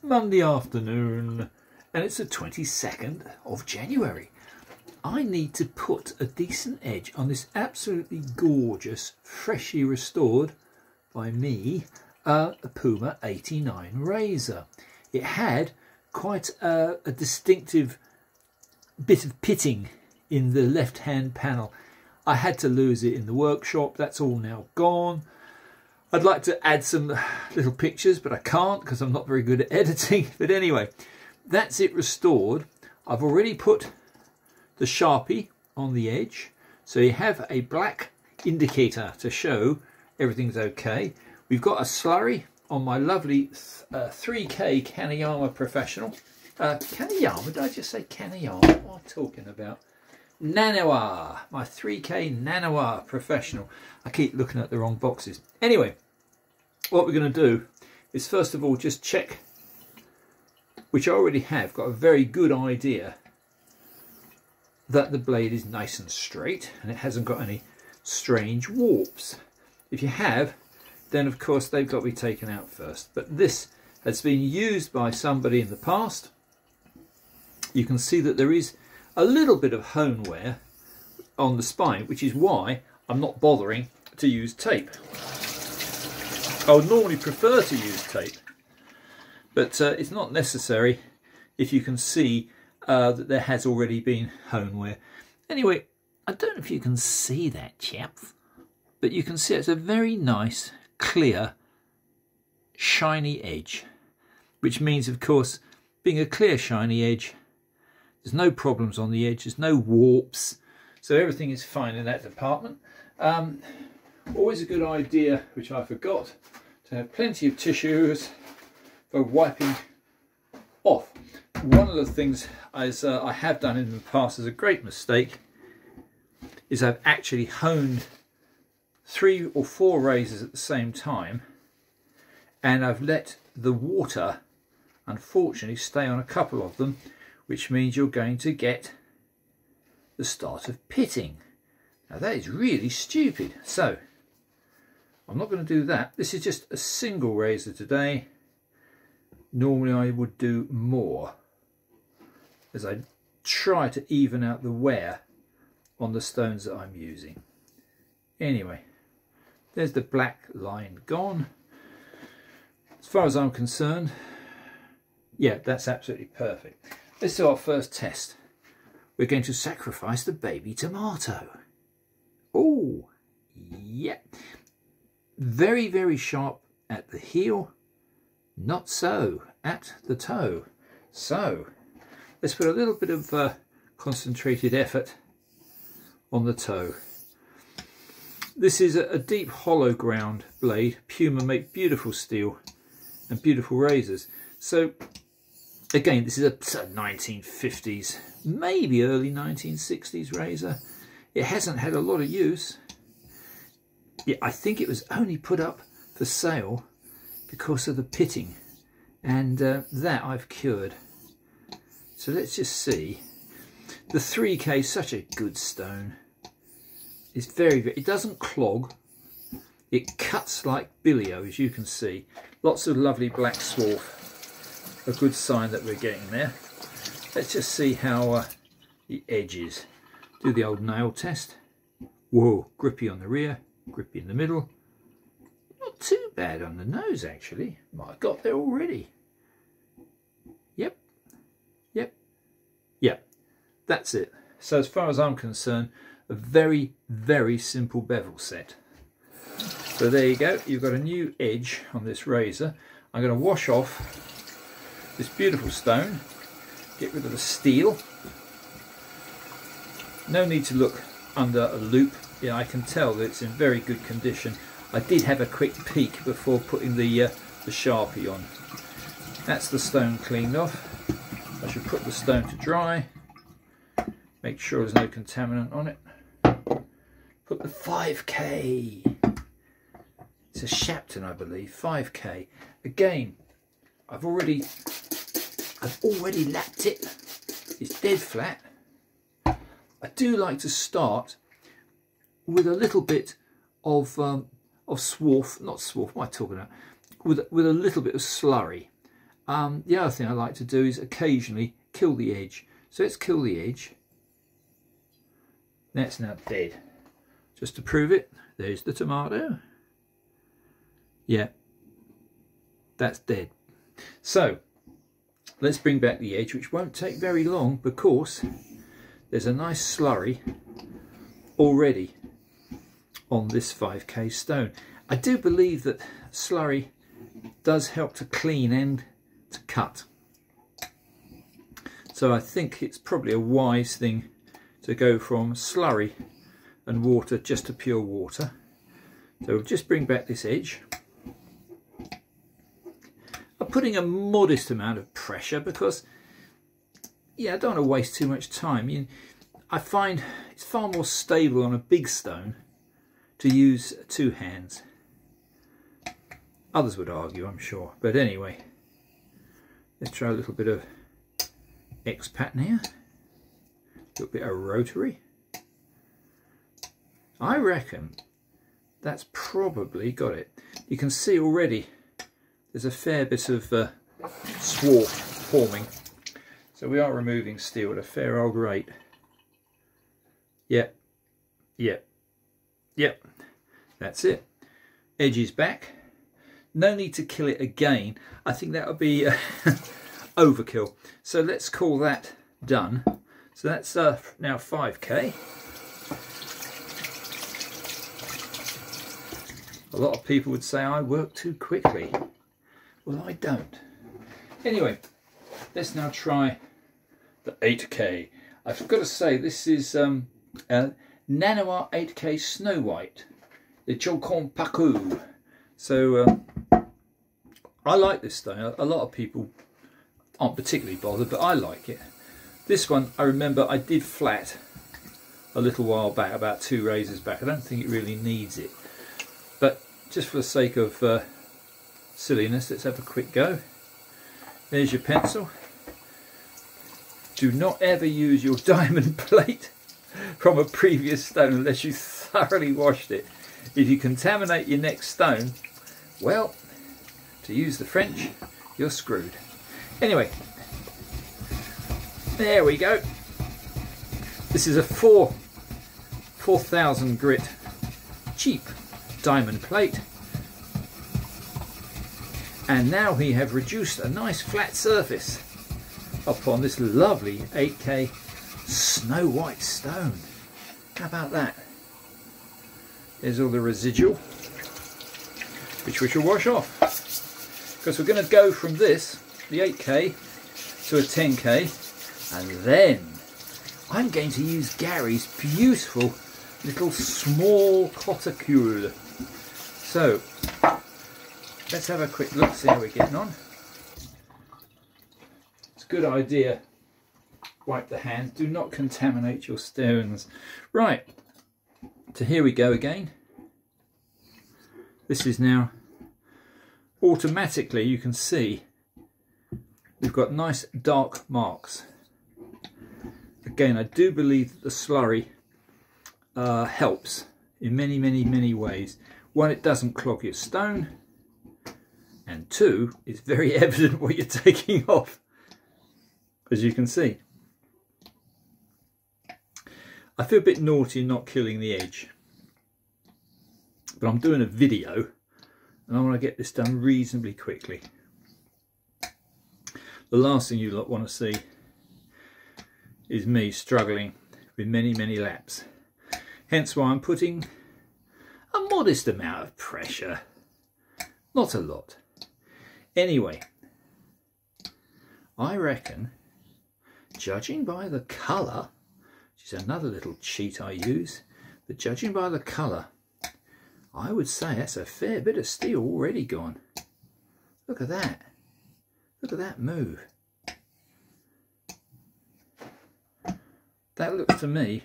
Monday afternoon and it's the 22nd of January. I need to put a decent edge on this absolutely gorgeous, freshly restored by me, a Puma 89 razor. It had quite a distinctive bit of pitting in the left hand panel. I had to lose it in the workshop. That's all now gone. I'd like to add some little pictures, but I can't because I'm not very good at editing. But anyway, that's it restored. I've already put the Sharpie on the edge, so you have a black indicator to show everything's okay. We've got a slurry on my lovely 3K Kaneyama Professional. Kaneyama, did I just say Kaneyama? What am I talking about? Naniwa, my 3K Naniwa Professional. I keep looking at the wrong boxes. Anyway, what we're going to do is first of all just check, which I already have got a very good idea, that the blade is nice and straight and it hasn't got any strange warps. If you have, then of course they've got to be taken out first. But this has been used by somebody in the past. You can see that there is a little bit of hone wear on the spine, which is why I'm not bothering to use tape. I would normally prefer to use tape, but it's not necessary if you can see that there has already been hone wear. Anyway, I don't know if you can see that, chaps, but you can see it's a very nice, clear, shiny edge, which means, of course, being a clear, shiny edge, there's no problems on the edge, there's no warps, so everything is fine in that department. Always a good idea, which I forgot, to have plenty of tissues for wiping off. One of the things as I have done in the past as a great mistake is I've actually honed 3 or 4 razors at the same time, and I've let the water unfortunately stay on a couple of them, which means you're going to get the start of pitting. Now that is really stupid, so I'm not going to do that. This is just a single razor today. Normally I would do more, as I try to even out the wear on the stones that I'm using. Anyway, there's the black line gone. As far as I'm concerned, yeah, that's absolutely perfect. Let's do our first test. We're going to sacrifice the baby tomato. Oh, yeah. Very, very sharp at the heel. Not so at the toe. So let's put a little bit of concentrated effort on the toe. This is a deep hollow ground blade. Puma make beautiful steel and beautiful razors. So again, this is a 1950s, maybe early 1960s razor. It hasn't had a lot of use. Yeah, I think it was only put up for sale because of the pitting, and that I've cured. So let's just see. The 3K is such a good stone. It's very, it doesn't clog. It cuts like billio, as you can see. Lots of lovely black swarf. A good sign that we're getting there. Let's just see how the edge is. Do the old nail test. Whoa, grippy on the rear, grippy in the middle. Not too bad on the nose, actually. I got there already. Yep, yep, yep. That's it. So as far as I'm concerned, a very, very simple bevel set. So there you go. You've got a new edge on this razor. I'm going to wash off this beautiful stone, get rid of the steel. No need to look under a loop. Yeah, I can tell that it's in very good condition. I did have a quick peek before putting the Sharpie on. That's the stone cleaned off. I should put the stone to dry. Make sure there's no contaminant on it. Put the 5K. It's a shapton, I believe. 5K. Again, I've already lapped it. It's dead flat. I do like to start with a little bit of swarf, not swarf, what am I talking about? With a little bit of slurry, The other thing I like to do is occasionally kill the edge. So let's kill the edge. That's now dead. Just to prove it, there's the tomato. Yeah, that's dead. So let's bring back the edge, which won't take very long because there's a nice slurry already on this 5K stone. I do believe that slurry does help to clean and to cut. So I think it's probably a wise thing to go from slurry and water just to pure water. So we'll just bring back this edge. I'm putting a modest amount of pressure because, yeah, I don't want to waste too much time. I find it's far more stable on a big stone to use two hands. Others would argue, I'm sure. But anyway, let's try a little bit of X pattern here. A little bit of rotary. I reckon that's probably got it. You can see already there's a fair bit of swarf forming. So we are removing steel at a fair old rate. Yep, yep, yep. That's it. Edge is back. No need to kill it again. I think that would be overkill. So let's call that done. So that's now 5K. A lot of people would say I work too quickly. Well, I don't. Anyway, let's now try the 8K. I've got to say this is Naniwa 8K Snow White, the Chokon Paku. So I like this stone. A lot of people aren't particularly bothered, but I like it. This one, I remember I did flat a little while back, about 2 razors back. I don't think it really needs it. But just for the sake of silliness, let's have a quick go. There's your pencil. Do not ever use your diamond plate from a previous stone unless you thoroughly washed it. If you contaminate your next stone, well, to use the French, you're screwed. Anyway, there we go. This is a 4000 grit cheap diamond plate. And now we have reduced a nice flat surface upon this lovely 8K Snow White stone. How about that? There's all the residual, which we shall wash off. Because we're going to go from this, the 8K, to a 10K, and then I'm going to use Gary's beautiful little small Coticule. So let's have a quick look, see how we're getting on. It's a good idea. Wipe the hands, do not contaminate your stones. Right, so here we go again. This is now automatically, you can see we've got nice dark marks. Again, I do believe that the slurry helps in many ways. One, it doesn't clog your stone, and two, it's very evident what you're taking off, as you can see. I feel a bit naughty not killing the edge, but I'm doing a video and I want to get this done reasonably quickly. The last thing you lot want to see is me struggling with many laps. Hence why I'm putting a modest amount of pressure, not a lot. Anyway, I reckon, judging by the colour, which is another little cheat I use, but judging by the colour, I would say that's a fair bit of steel already gone. Look at that. Look at that move. That looks to me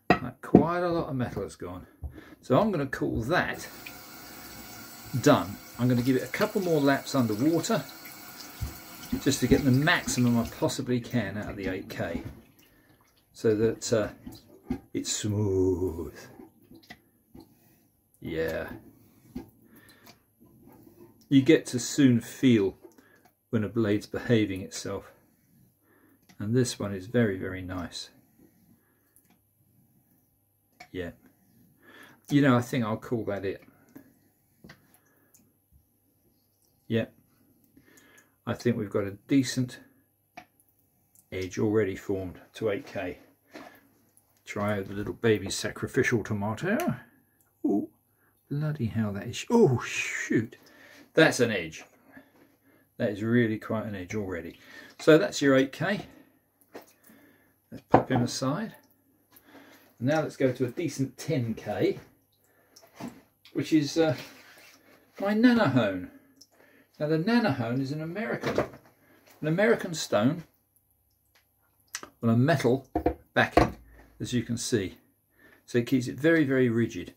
like quite a lot of metal has gone. So I'm going to call that done. I'm going to give it a couple more laps underwater just to get the maximum I possibly can out of the 8K so that it's smooth. Yeah. You get to soon feel when a blade's behaving itself. And this one is very, very nice. Yeah. You know, I think I'll call that it. Yeah. I think we've got a decent edge already formed to 8K. Try the little baby sacrificial tomato. Oh, bloody hell, that is... Oh, shoot. That's an edge. That is really quite an edge already. So that's your 8K. Let's pop him aside. Now let's go to a decent 10K, which is my Nano Hone. Now the Nano Hone is an American stone on a metal backing, as you can see. So it keeps it very, very rigid.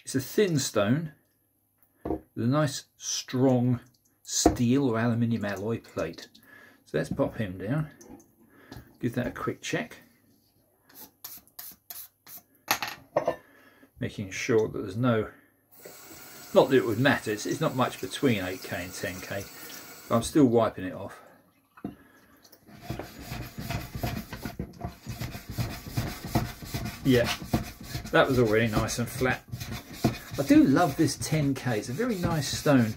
It's a thin stone with a nice strong steel or aluminium alloy plate. So let's pop him down. Give that a quick check. Making sure that there's no, not that it would matter, it's not much between 8K and 10K, but I'm still wiping it off. Yeah, that was already nice and flat. I do love this 10K, it's a very nice stone.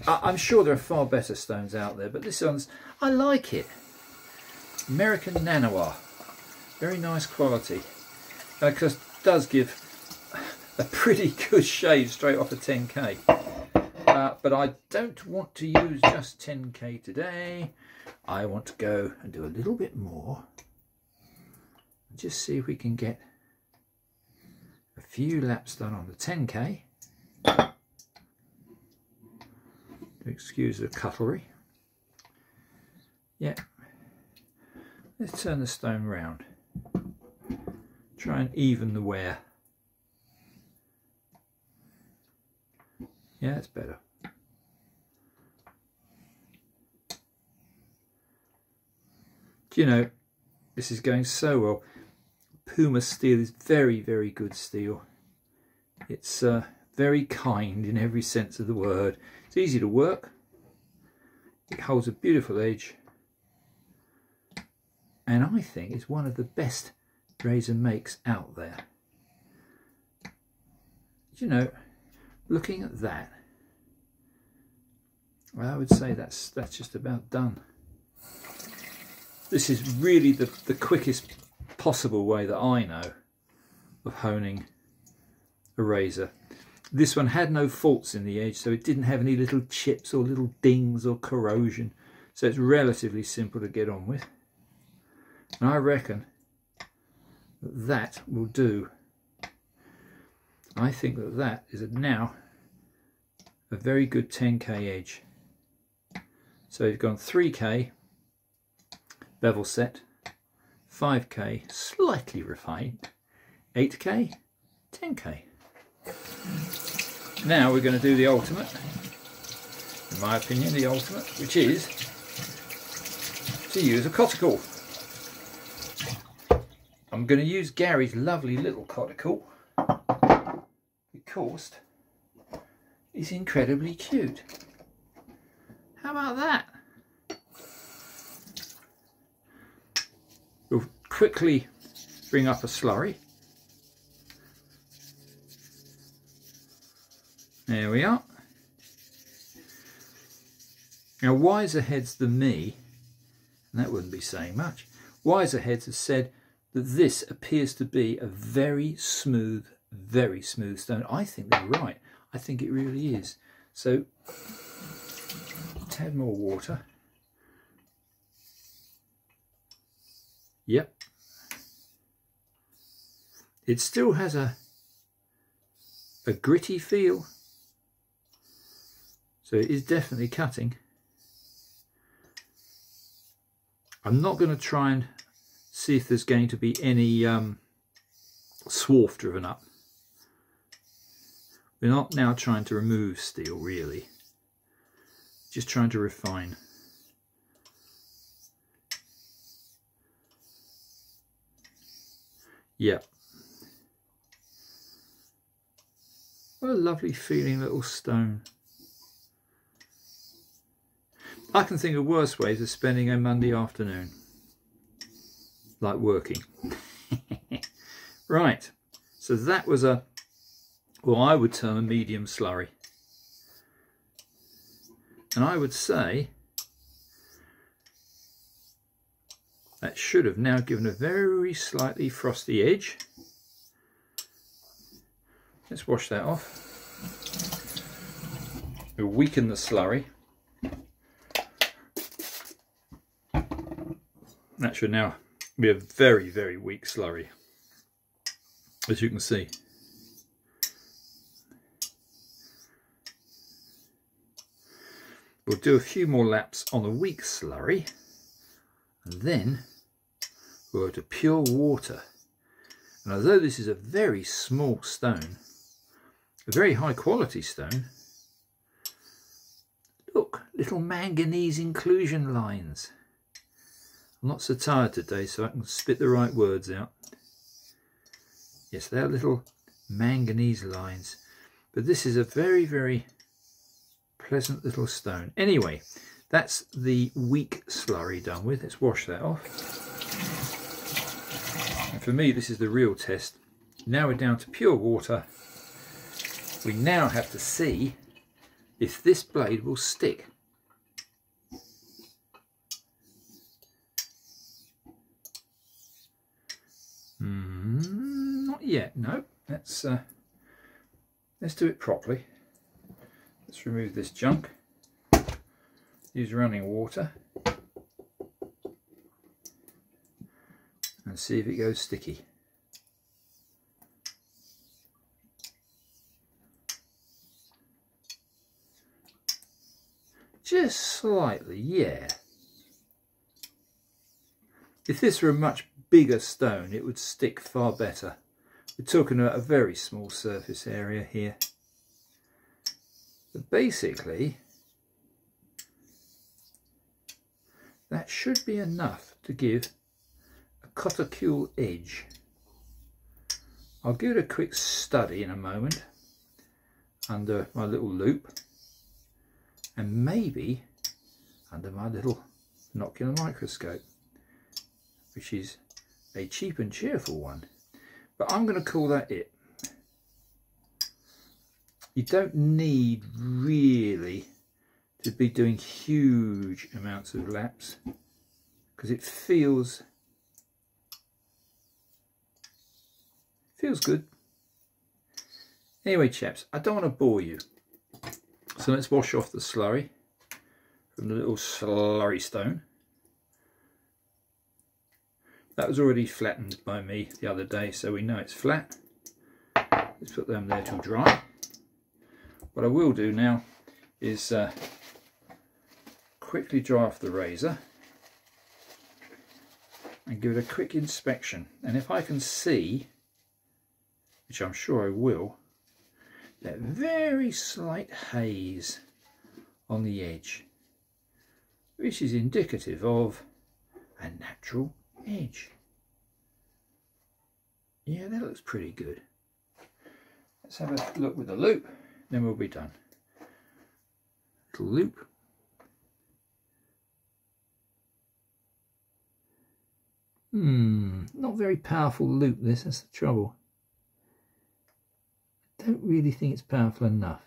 I'm sure there are far better stones out there, but this one's, I like it. American Naniwa, very nice quality. Because it does give a pretty good shave straight off a 10K. But I don't want to use just 10K today. I want to go and do a little bit more. Just see if we can get a few laps done on the 10K. Excuse the cutlery. Yeah. Let's turn the stone round. Try and even the wear. Yeah, that's better. Do you know, this is going so well. Puma steel is very, very good steel. It's very kind in every sense of the word. It's easy to work. It holds a beautiful edge. And I think it's one of the best razor makes out there. You know, looking at that, well, I would say that's just about done. This is really the quickest possible way that I know of honing a razor. This one had no faults in the edge, so it didn't have any little chips or little dings or corrosion, so it's relatively simple to get on with. And I reckon that will do. I think that is now a very good 10K edge. So you've gone 3K bevel set, 5K slightly refined, 8K, 10K. Now we're going to do the ultimate, in my opinion the ultimate, which is to use a Coticule. I'm going to use Gary's lovely little Coticule because it's incredibly cute. How about that? We'll quickly bring up a slurry. There we are. Now wiser heads than me, and that wouldn't be saying much, wiser heads have said that this appears to be a very smooth stone. I think they're right. I think it really is. So, a tad more water. Yep. It still has a gritty feel. So it is definitely cutting. I'm not going to try and see if there's going to be any swarf driven up. We're not now trying to remove steel really, just trying to refine. Yep. What a lovely feeling little stone. I can think of worse ways of spending a Monday afternoon, like working. Right, so that was a, well, I would term a medium slurry. And I would say that should have now given a very slightly frosty edge. Let's wash that off. We'll weaken the slurry. That should now be a very, very weak slurry, as you can see. We'll do a few more laps on the weak slurry, and then we'll go to pure water. And although this is a very small stone, a very high quality stone, look, little manganese inclusion lines. I'm not so tired today, so I can spit the right words out. Yes, they're little manganese lines, but this is a very, very pleasant little stone. Anyway, that's the weak slurry done with. Let's wash that off. And for me, this is the real test. Now we're down to pure water. We now have to see if this blade will stick. Not yet, no. Let's do it properly. Let's remove this junk. Use running water and see if it goes sticky. Just slightly, yeah. If this were a much bigger stone, it would stick far better. We're talking about a very small surface area here. But basically, that should be enough to give a Coticule edge. I'll give it a quick study in a moment under my little loop, and maybe under my little binocular microscope, which is a cheap and cheerful one. But I'm going to call that it. You don't need really to be doing huge amounts of laps, because it feels good. Anyway, chaps, I don't want to bore you, so let's wash off the slurry from the little slurry stone. That was already flattened by me the other day, so we know it's flat. Let's put them there to dry. What I will do now is quickly dry off the razor and give it a quick inspection. And if I can see, which I'm sure I will, that very slight haze on the edge, which is indicative of a natural edge. Yeah, that looks pretty good. Let's have a look with the loop, then we'll be done. Little loop. Not very powerful loop this, that's the trouble. I don't really think it's powerful enough.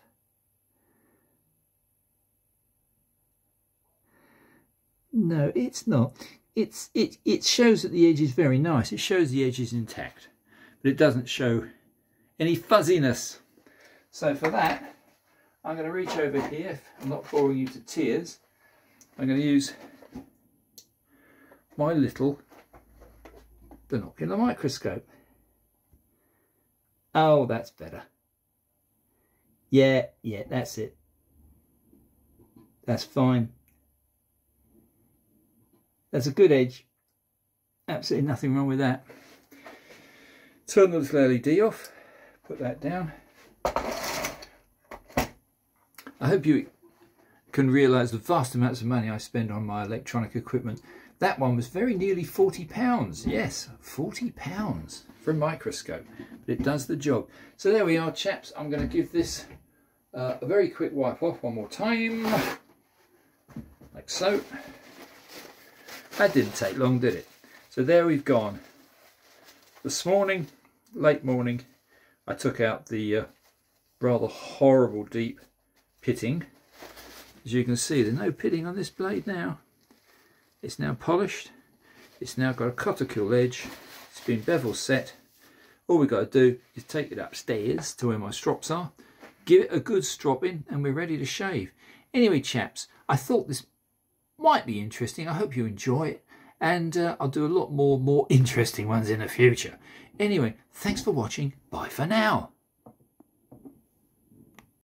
No, it's not. It shows that the edge is very nice. It shows the edge is intact, but it doesn't show any fuzziness. So for that, I'm going to reach over here. If I'm not boring you to tears, I'm going to use my little binocular microscope. Oh, that's better. Yeah, that's it. That's fine. That's a good edge. Absolutely nothing wrong with that. Turn the little LED off. Put that down. I hope you can realise the vast amounts of money I spend on my electronic equipment. That one was very nearly £40. Yes, £40 for a microscope. But it does the job. So there we are, chaps. I'm going to give this a very quick wipe off one more time. Like like so. That didn't take long, did it? So there we've gone. This morning, late morning, I took out the rather horrible deep pitting. As you can see, there's no pitting on this blade now. It's now polished. It's now got a Coticule edge. It's been bevel set. All we've got to do is take it upstairs to where my strops are, give it a good stropping, and we're ready to shave. Anyway, chaps, I thought this might be interesting. I hope you enjoy it, and I'll do a lot more interesting ones in the future. Anyway, thanks for watching. Bye for now.